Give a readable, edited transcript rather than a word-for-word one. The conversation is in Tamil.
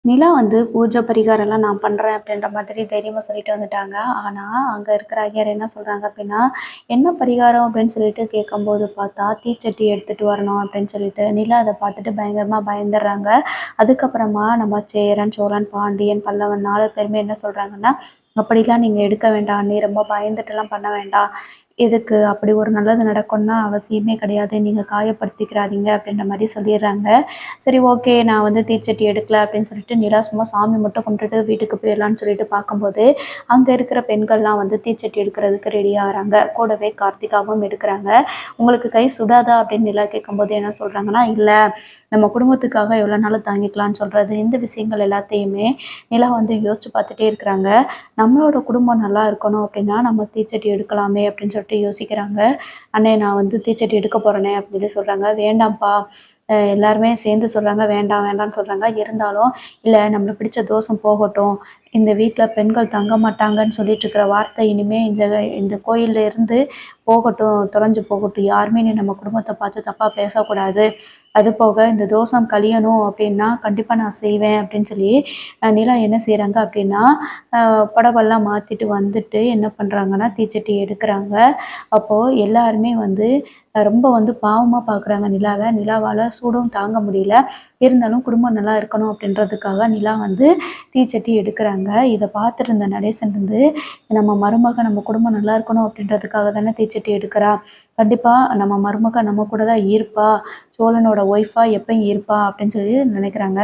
நிலா வந்து பூஜை பரிகாரம்லாம் நான் பண்ணுறேன் அப்படின்ற மாதிரி தைரியமாக சொல்லிட்டு வந்துட்டாங்க. ஆனால் அங்கே இருக்கிற ஐயர் என்ன சொல்கிறாங்க அப்படின்னா, என்ன பரிகாரம் அப்படின்னு சொல்லிட்டு கேட்கும்போது பார்த்தா, தீச்சட்டி எடுத்துகிட்டு வரணும் அப்படின்னு சொல்லிட்டு நிலா அதை பார்த்துட்டு பயங்கரமாக பயந்துடுறாங்க. அதுக்கப்புறமா நம்ம சேரன், சோழன், பாண்டியன், பல்லவன் 4 பேருமே என்ன சொல்கிறாங்கன்னா, அப்படிலாம் நீங்கள் எடுக்க வேண்டாம். நீ ரொம்ப பயந்துட்டுலாம் பண்ண வேண்டாம். எதுக்கு? அப்படி ஒரு நல்லது நடக்கும்னா அவசியமே கிடையாது. நீங்க காயப்படுத்திக்கிறாதீங்க அப்படின்ற மாரி சொல்லிடுறாங்க. சரி, ஓகே. நான் வந்து தீச்சட்டி எடுக்கல அப்படின்னு சொல்லிட்டு நிலா சும்மா சாமி மட்டும் கும்பிட்டுட்டு வீட்டுக்கு போயிடலான்னு சொல்லிட்டு பார்க்கும்போது, அங்க இருக்கிற பெண்கள்லாம் வந்து தீச்சட்டி எடுக்கிறதுக்கு ரெடி ஆகுறாங்க. கூடவே கார்த்திகாவும் எடுக்குறாங்க. உங்களுக்கு கை சுடாதா அப்படின்னு நிலா கேட்கும்போது என்ன சொல்றாங்கன்னா, இல்ல நம்ம குடும்பத்துக்காக எவ்வளோ நாளும் தாங்கிக்கலாம்னு சொல்றது. இந்த விஷயங்கள் எல்லாத்தையுமே நிலா வந்து யோசிச்சு பார்த்துட்டே இருக்கிறாங்க. நம்மளோட குடும்பம் நல்லா இருக்கணும் அப்படின்னா, நம்ம தீச்சட்டி எடுக்கலாமே அப்படின்னு சொல்லிட்டு யோசிக்கிறாங்க. "அண்ணே நான் வந்து தீச்சட்டி எடுக்க போறேனே" அப்படின்னு சொல்லி சொல்றாங்க. "வேண்டாம்ப்பா." எல்லாருமே சேர்ந்து சொல்றாங்க. வேண்டாம் வேண்டாம்னு சொல்றாங்க. இருந்தாலும், "இல்ல நம்மளுக்கு பிடிச்ச தோஷம் போகட்டும். இந்த வீட்ல பெண்கள் தங்க மாட்டாங்கன்னு சொல்லிட்டு இருக்கிற வார்த்தை இனிமே இந்த இந்த கோயில்ல இருந்து போகட்டும், தொலைஞ்சு போகட்டும். யாருமே இனி நம்ம குடும்பத்த பார்த்து தப்பா பேசக்கூடாது. அதுபோக இந்த தோஷம் கழியணும் அப்படின்னா, கண்டிப்பா நான் செய்வேன்." அப்படின்னு சொல்லி நிலா என்ன செய்றாங்க அப்படின்னா, அ புடவெல்லாம் மாத்திட்டு வந்துட்டு என்ன பண்றாங்கன்னா, தீச்சட்டி எடுக்குறாங்க. அப்போ எல்லாருமே வந்து ரொம்ப வந்து பாவமா பார்க்குறாங்க நிலாவ. நிலாவால சூடும் தாங்க முடியல. இருந்தாலும் குடும்பம் நல்லா இருக்கணும் அப்படின்றதுக்காக நிலா வந்து தீச்சட்டி எடுக்குறாங்க. இத பார்த்துட்டு இருந்த நடேசன் வந்து, நம்ம மருமக நம்ம குடும்பம் நல்லா இருக்கணும் அப்படின்றதுக்காக தானே தீச்சட்டி எடுக்கிறா. கண்டிப்பா நம்ம மருமக நம்ம கூட தான் இருப்பா. சோழனோட ஒய்ஃபா எப்பயும் இருப்பா அப்படின்னு சொல்லி நினைக்கிறாங்க.